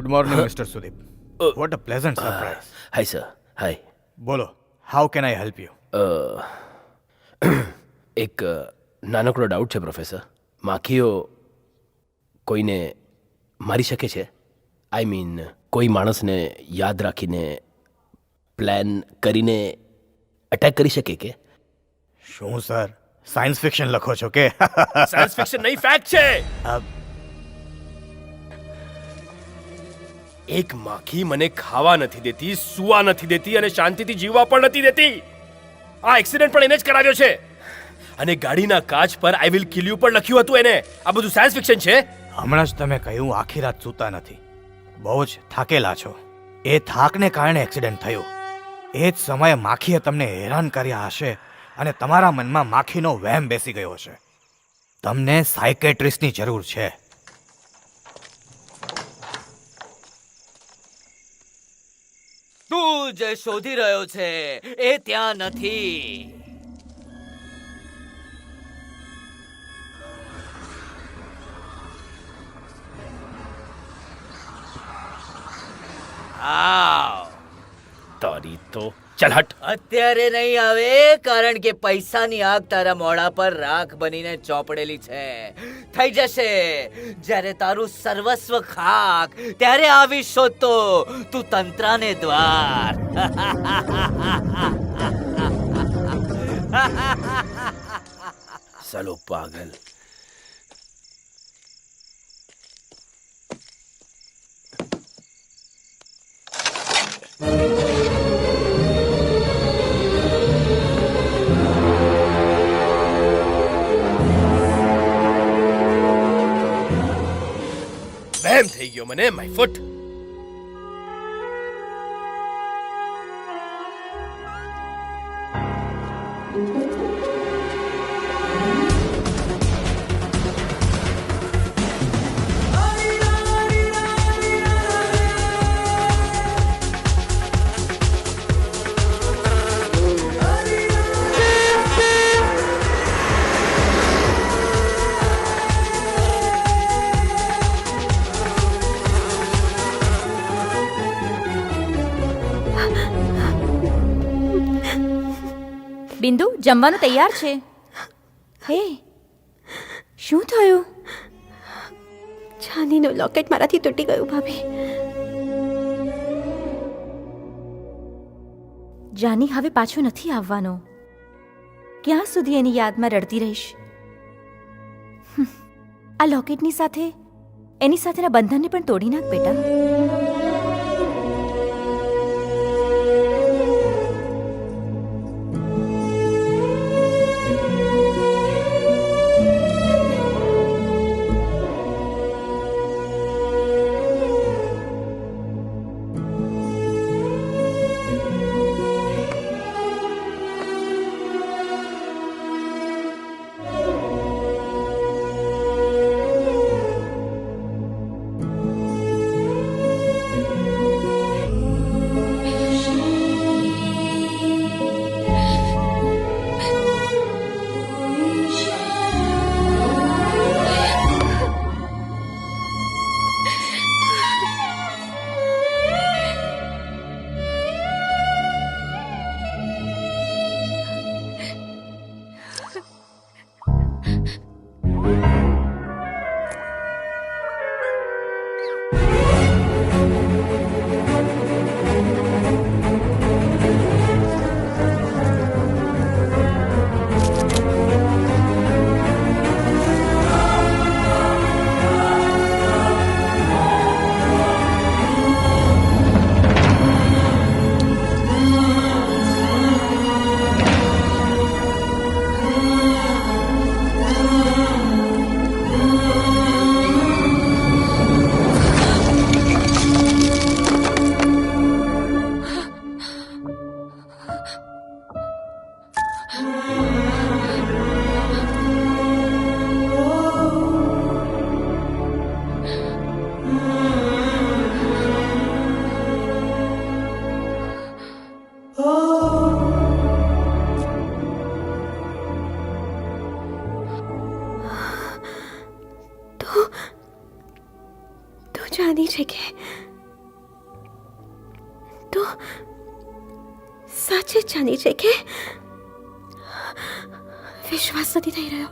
Good morning mister Sudeep. What a pleasant surprise. Hi sir, hi. બોલો, how can I help you? એક નાનકડો doubt છે professor. માખીઓ કોઈને મારી શકે છે? આઈ મીન કોઈ માણસને યાદ રાખીને પ્લાન કરીને અટેક કરી શકે કે? શું સર, સાયન્સ ફિક્શન લખો છો કે? સાયન્સ ફિક્શન નહીં, ફેક્ટ છે. એક માખી મને ખાવા નથી દેતી, સૂવા નથી દેતી અને શાંતિથી જીવવા પણ નથી દેતી. આ એક્સિડન્ટ પણ એને જ કરાવ્યો છે. અને ગાડીના કાચ પર આઈ વિલ કિલ યુ પણ લખ્યું હતું એને. આ બધું સાયન્સ ફિક્શન છે. હમણાં જ તમે કહ્યું આખી રાત સૂતા નથી, બહુ જ થાકેલા છો. એ થાકને કારણે એક્સિડન્ટ થયું. એ જ સમયે માખીએ તમને હેરાન કર્યા હશે અને તમારા મનમાં માખીનો વહેમ બેસી ગયો હશે. તમને સાયકેટ્રિસ્ટની જરૂર છે. તું જે શોધી રહ્યો છે એ ત્યાં નથી. આવ. તારી તો ચાલ હટ. અત્યારે નહીં આવે, કારણ કે પૈસાની આગ તારા મોઢા પર રાખ બનીને ચોપડેલી છે. થઈ જશે જ્યારે તારું સર્વસ્વ ખાક, ત્યારે આવી શોધતો તું તંત્રાને દ્વાર. સાલો પાગલ. વહેમ થઈ ગયો મને. My foot. બિંદુ, જમવાનું તૈયાર છે. હે, શું થયું? ચાંદીનું લોકેટ મારાથી તૂટી ગયું ભાભી. જાની હવે પાછો નથી આવવાનો. ક્યાં સુધી એની યાદમાં રડતી રહીશ? આ લોકેટની સાથે એની સાથેના બંધનને પણ તોડી નાખ બેટા. જાણી છે કે તો સાચે જ જાની છે કે વિશ્વાસ નથી થઈ રહ્યો.